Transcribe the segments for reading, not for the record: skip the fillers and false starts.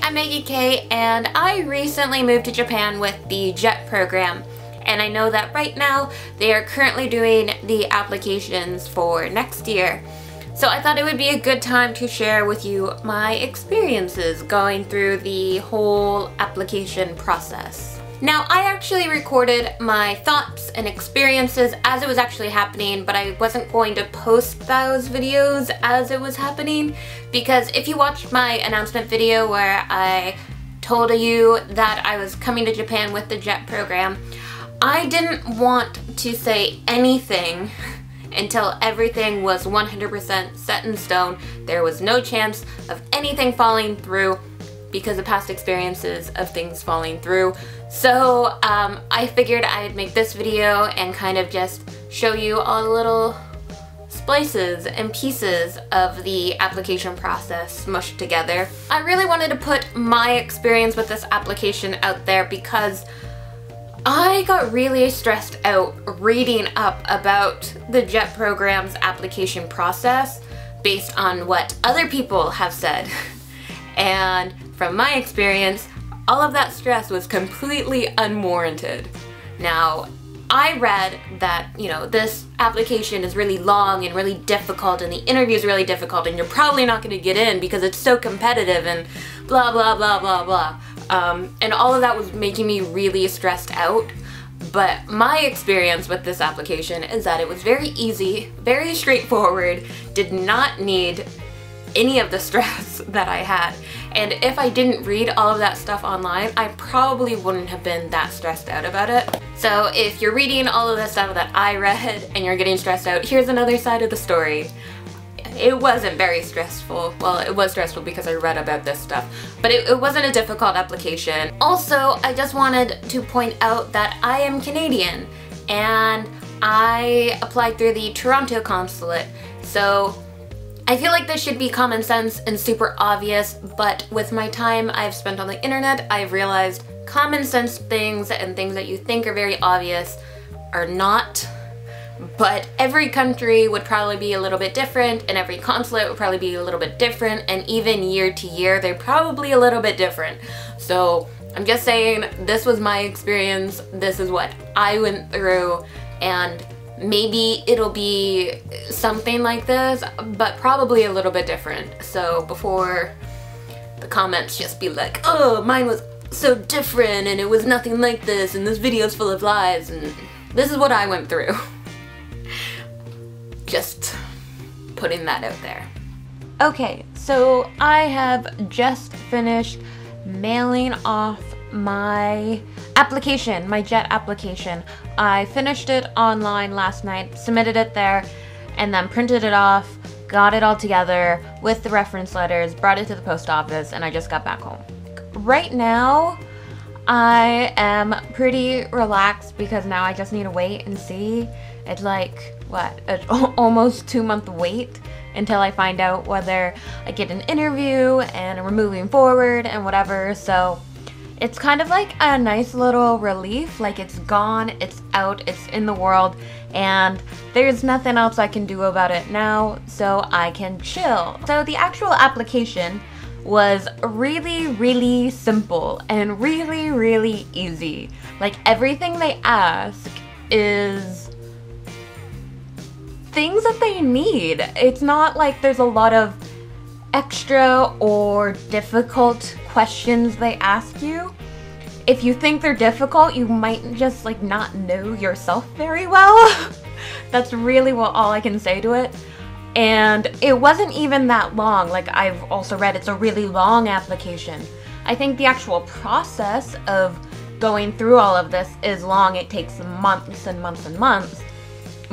I'm Meggie Kay, and I recently moved to Japan with the JET program, and I know that right now they are currently doing the applications for next year. So I thought it would be a good time to share with you my experiences going through the whole application process. Now, I actually recorded my thoughts and experiences as it was actually happening, but I wasn't going to post those videos as it was happening, because if you watched my announcement video where I told you that I was coming to Japan with the JET program, I didn't want to say anything until everything was 100% set in stone. There was no chance of anything falling through because of past experiences of things falling through. So I figured I'd make this video and kind of just show you all the little splices and pieces of the application process smushed together. I really wanted to put my experience with this application out there because I got really stressed out reading up about the JET program's application process based on what other people have said. And from my experience, all of that stress was completely unwarranted. Now, I read that, this application is really long and really difficult, and the interview is really difficult, and you're probably not going to get in because it's so competitive and blah blah blah blah blah. And all of that was making me really stressed out. But my experience with this application is that it was very easy, very straightforward, did not need any of the stress that I had. And if I didn't read all of that stuff online, I probably wouldn't have been that stressed out about it. So if you're reading all of the stuff that I read and you're getting stressed out, here's another side of the story. It wasn't very stressful. Well, it was stressful because I read about this stuff, but it wasn't a difficult application. Also, I just wanted to point out that I am Canadian and I applied through the Toronto consulate. So I feel like this should be common sense and super obvious, but with my time I've spent on the internet, I've realized common sense things and things that you think are very obvious are not. But every country would probably be a little bit different, and every consulate would probably be a little bit different, and even year to year they're probably a little bit different. So I'm just saying, this was my experience, this is what I went through, and maybe it'll be something like this, but probably a little bit different. So before the comments just be like, oh, mine was so different and it was nothing like this and this video's full of lies, and this is what I went through. Just putting that out there. Okay, so I have just finished mailing off my application, my JET application. I finished it online last night, submitted it there, and then printed it off, got it all together with the reference letters, brought it to the post office, and I just got back home. Right now, I am pretty relaxed because now I just need to wait and see. It's like, what, an almost 2-month wait until I find out whether I get an interview and we're moving forward and whatever. So it's kind of like a nice little relief, like it's gone, it's out, it's in the world, and there's nothing else I can do about it now, so I can chill. So the actual application was really, really simple and really, really easy. Like, everything they ask is things that they need. It's not like there's a lot of extra or difficult questions they ask you. If you think they're difficult, you might just like not know yourself very well. That's really all I can say to it. And it wasn't even that long. Like, I've also read it's a really long application. I think the actual process of going through all of this is long. It takes months and months and months.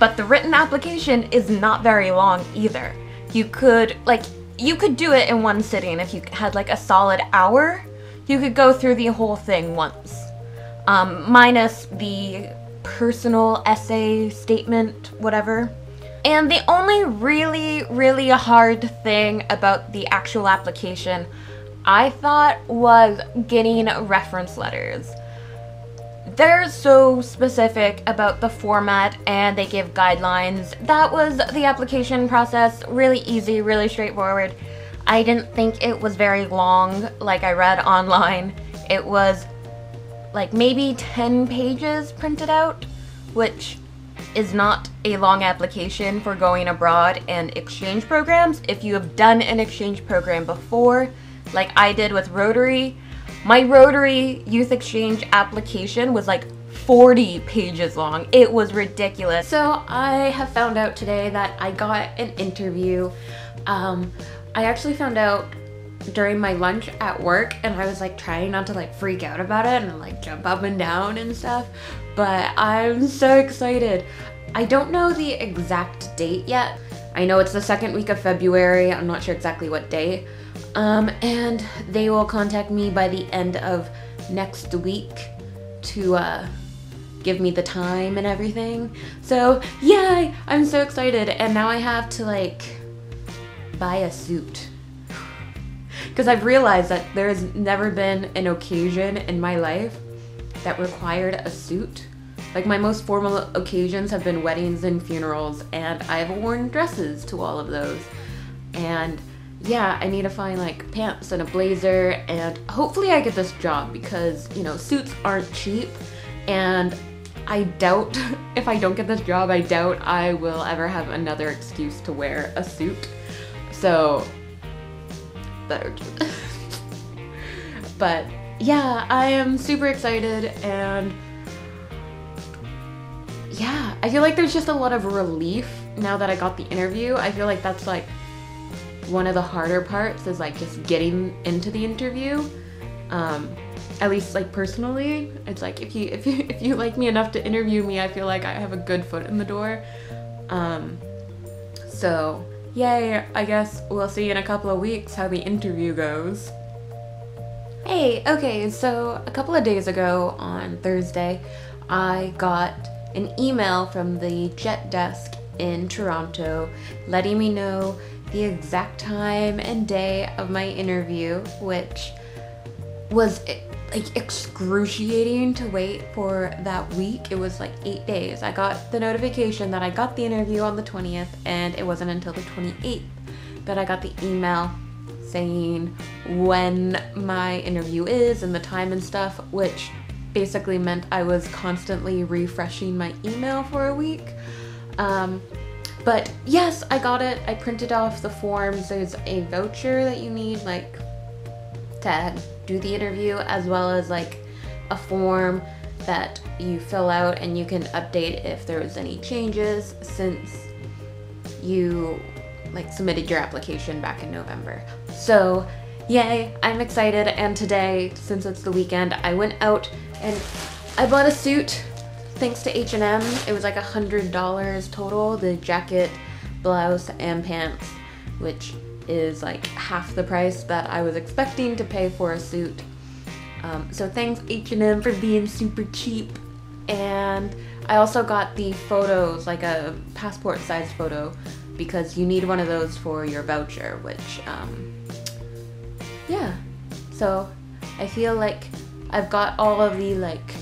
But the written application is not very long either. You could do it in one sitting. If you had like a solid hour, you could go through the whole thing once. Minus the personal essay, statement, whatever. And the only really, really hard thing about the actual application, I thought, was getting reference letters. They're so specific about the format and they give guidelines. That was the application process. Really easy, really straightforward. I didn't think it was very long like I read online. It was like maybe 10 pages printed out, which is not a long application for going abroad and exchange programs. If you have done an exchange program before, like I did with Rotary, my Rotary Youth Exchange application was like 40 pages long. It was ridiculous. So I have found out today that I got an interview. I actually found out during my lunch at work, and I was like trying not to like freak out about it and like jump up and down and stuff, but I'm so excited. I don't know the exact date yet. I know it's the second week of February. I'm not sure exactly what day. And they will contact me by the end of next week to give me the time and everything. So yay, I'm so excited. And now I have to like buy a suit, because I've realized that there's never been an occasion in my life that required a suit. Like my most formal occasions have been weddings and funerals, and I've worn dresses to all of those. And yeah, I need to find like pants and a blazer, and hopefully I get this job, because you know, suits aren't cheap, and I doubt if I don't get this job, I doubt I will ever have another excuse to wear a suit. So better do that. But yeah, I am super excited, and yeah, I feel like there's just a lot of relief now that I got the interview. I feel like that's like one of the harder parts, is like just getting into the interview. At least like personally, it's like if you like me enough to interview me, I feel like I have a good foot in the door. So yay, I guess we'll see in a couple of weeks how the interview goes. Hey, okay, so a couple of days ago on Thursday, I got an email from the Jet desk in Toronto letting me know the exact time and day of my interview, which was like excruciating to wait for that week. It was like 8 days. I got the notification that I got the interview on the 20th, and it wasn't until the 28th that I got the email saying when my interview is and the time and stuff, which basically meant I was constantly refreshing my email for a week. But yes, I got it. I printed off the forms. There's a voucher that you need like to do the interview, as well as like a form that you fill out and you can update if there was any changes since you like submitted your application back in November. So yay, I'm excited. And today, since it's the weekend, I went out and I bought a suit thanks to H&M. It was like $100 total, the jacket, blouse, and pants, which is like half the price that I was expecting to pay for a suit. So thanks H&M for being super cheap. And I also got the photos, like a passport size photo, because you need one of those for your voucher, which yeah. So I feel like I've got all of the like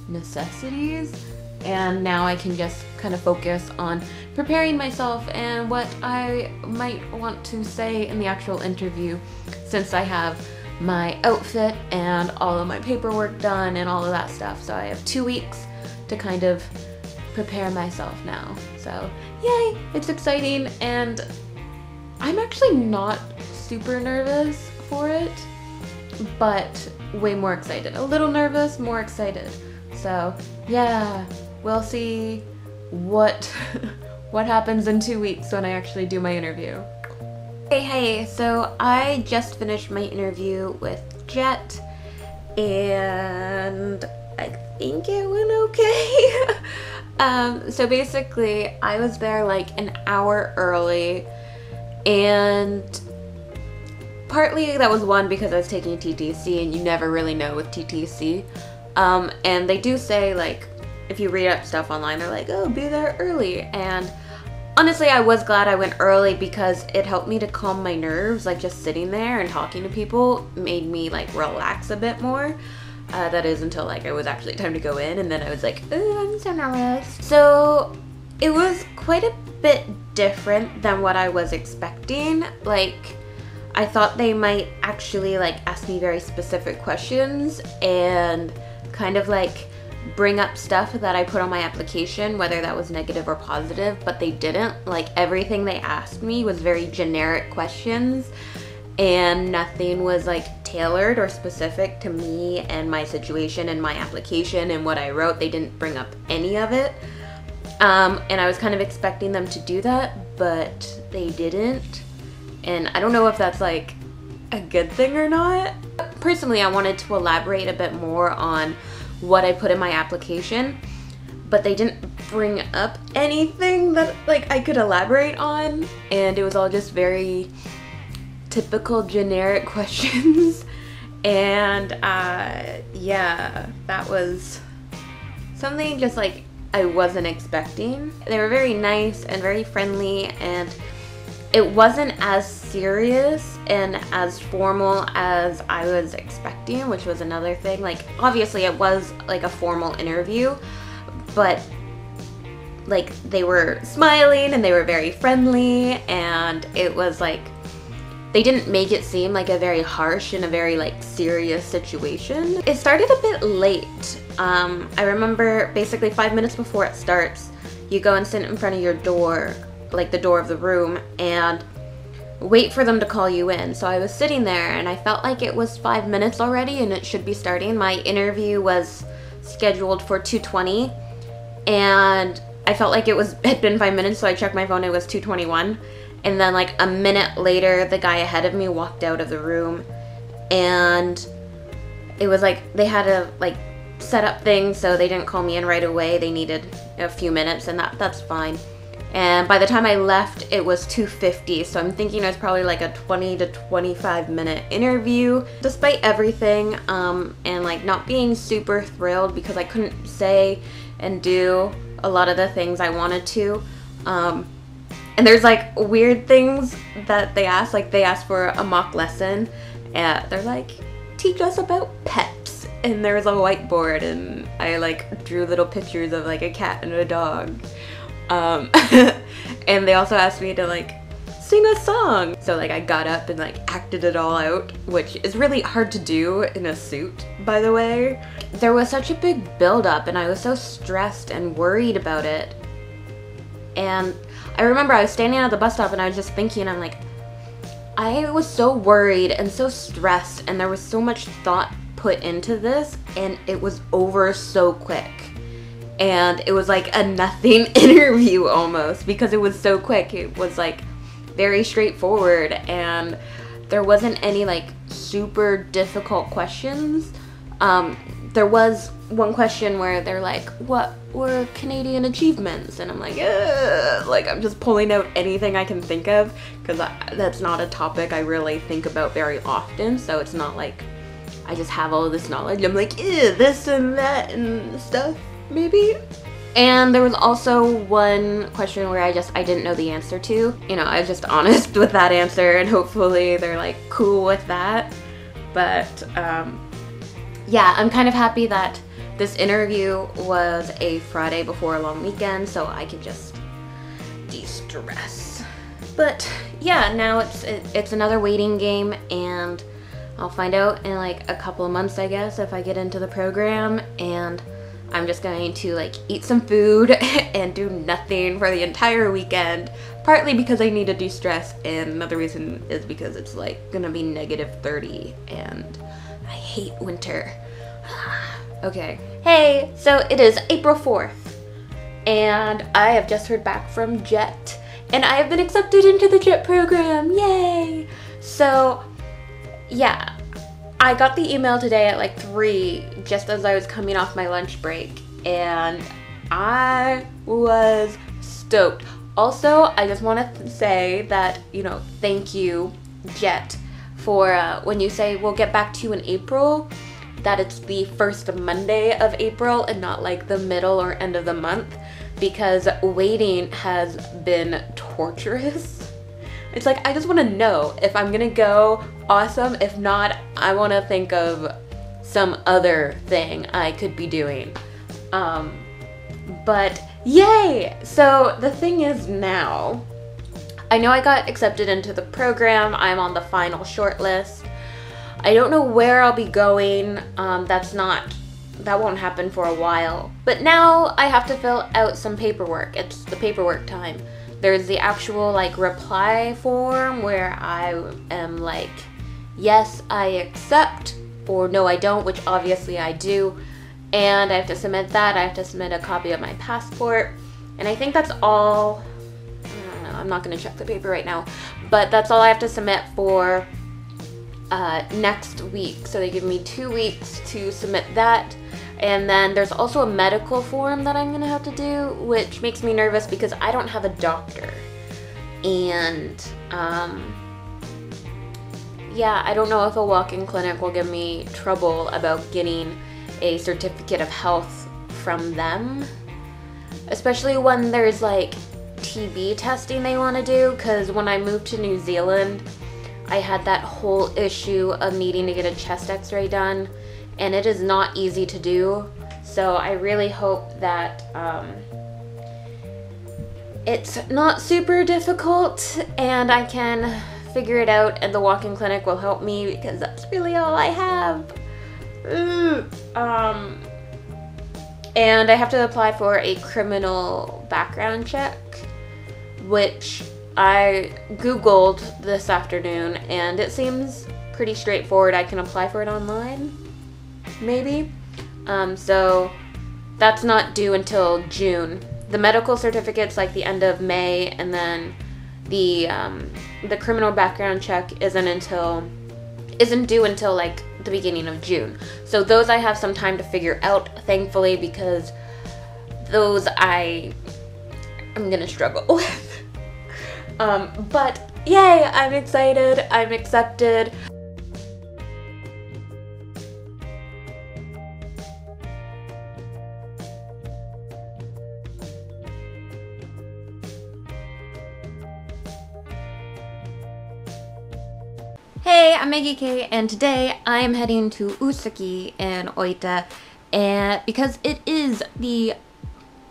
necessities, and now I can just kind of focus on preparing myself and what I might want to say in the actual interview, since I have my outfit and all of my paperwork done and all of that stuff. So I have 2 weeks to kind of prepare myself now. So yay, it's exciting, and I'm actually not super nervous for it, but way more excited. A little nervous, more excited. So yeah, we'll see what what happens in 2 weeks when I actually do my interview. Hey, so I just finished my interview with Jet, and I think it went okay. So basically, I was there like an hour early, and partly that was one because I was taking TTC, and you never really know with TTC. And they do say, like, if you read up stuff online, they're like, oh, be there early. And honestly, I was glad I went early because it helped me to calm my nerves. Like, just sitting there and talking to people made me, like, relax a bit more. That is until, like, it was actually time to go in, and then I was like, oh, I'm so nervous. So it was quite a bit different than what I was expecting. Like, I thought they might actually like ask me very specific questions and kind of like bring up stuff that I put on my application, whether that was negative or positive, but they didn't. Like everything they asked me was very generic questions and nothing was like tailored or specific to me and my situation and my application and what I wrote. They didn't bring up any of it. And I was kind of expecting them to do that, but they didn't. And I don't know if that's like a good thing or not. Personally, I wanted to elaborate a bit more on what I put in my application, but they didn't bring up anything that like I could elaborate on, and it was all just very typical generic questions. And yeah, that was something just like I wasn't expecting. They were very nice and very friendly, and it wasn't as serious and as formal as I was expecting, which was another thing. Like, obviously it was like a formal interview, but like they were smiling and they were very friendly, and it was like, they didn't make it seem like a very harsh and a very like serious situation. It started a bit late. I remember basically 5 minutes before it starts, you go and sit in front of your door, like the door of the room, and wait for them to call you in. So I was sitting there and I felt like it was 5 minutes already and it should be starting. My interview was scheduled for 2:20 and I felt like had been 5 minutes, so I checked my phone, it was 2:21. And then like a minute later, the guy ahead of me walked out of the room, and it was like they had to like set up things, so they didn't call me in right away. They needed a few minutes, and that's fine. And by the time I left, it was 2:50, so I'm thinking it was probably like a 20 to 25 minute interview. Despite everything, and like not being super thrilled because I couldn't say and do a lot of the things I wanted to. And there's like weird things that they asked, like they asked for a mock lesson, and they're like, teach us about pets. And there's a whiteboard and I like drew little pictures of like a cat and a dog. And they also asked me to like sing a song. So like I got up and like acted it all out, which is really hard to do in a suit, by the way. There was such a big buildup and I was so stressed and worried about it. And I remember I was standing at the bus stop and I was just thinking, I'm like, I was so worried and so stressed and there was so much thought put into this, and it was over so quick. And it was like a nothing interview almost, because it was so quick. It was like very straightforward and there wasn't any like super difficult questions. There was one question where they're like, what were Canadian achievements? And I'm like, ugh. Like I'm just pulling out anything I can think of, because that's not a topic I really think about very often. So it's not like I just have all of this knowledge. I'm like, ew, this and that and stuff, maybe. And there was also one question where I didn't know the answer to. You know, I was just honest with that answer, and hopefully they're like cool with that. But yeah, I'm kind of happy that this interview was a Friday before a long weekend, so I could just de-stress. But yeah, now it's another waiting game, and I'll find out in like a couple of months, I guess, if I get into the program. And I'm just going to like eat some food and do nothing for the entire weekend, partly because I need to de-stress, and another reason is because it's like gonna be -30 and I hate winter. Okay. Hey, so it is April 4th and I have just heard back from JET and I have been accepted into the JET program. Yay! So yeah, I got the email today at like 3, just as I was coming off my lunch break, and I was stoked. Also, I just want to say that, you know, thank you, JET, for when you say we'll get back to you in April, that it's the first Monday of April and not like the middle or end of the month, because waiting has been torturous. It's like, I just want to know if I'm gonna go, awesome. If not, I want to think of some other thing I could be doing. But yay! So the thing is now, I know I got accepted into the program. I'm on the final short list. I don't know where I'll be going. That won't happen for a while. But now I have to fill out some paperwork. It's the paperwork time. There's the actual like reply form where I am like, yes, I accept, or no, I don't, which obviously I do. And I have to submit that. I have to submit a copy of my passport. And I think that's all. I don't know, I'm not gonna check the paper right now, but that's all I have to submit for next week. So they give me 2 weeks to submit that. And then there's also a medical form that I'm gonna have to do, which makes me nervous because I don't have a doctor. And yeah, I don't know if a walk-in clinic will give me trouble about getting a certificate of health from them, especially when there's like TB testing they want to do, because when I moved to New Zealand, I had that whole issue of needing to get a chest x-ray done, and it is not easy to do. So I really hope that it's not super difficult and I can figure it out, and the walk-in clinic will help me because that's really all I have. And I have to apply for a criminal background check, which I Googled this afternoon, and it seems pretty straightforward. I can apply for it online, maybe. So that's not due until June. The medical certificate's like the end of May, and then the criminal background check isn't due until like the beginning of June. So those I have some time to figure out, thankfully, because those I'm gonna struggle with. But yay, I'm excited, I'm accepted. Hey, I'm Meggie Kay, and today I am heading to Usaki in Oita, and because it is the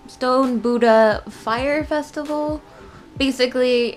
Stone Buddha Fire Festival, basically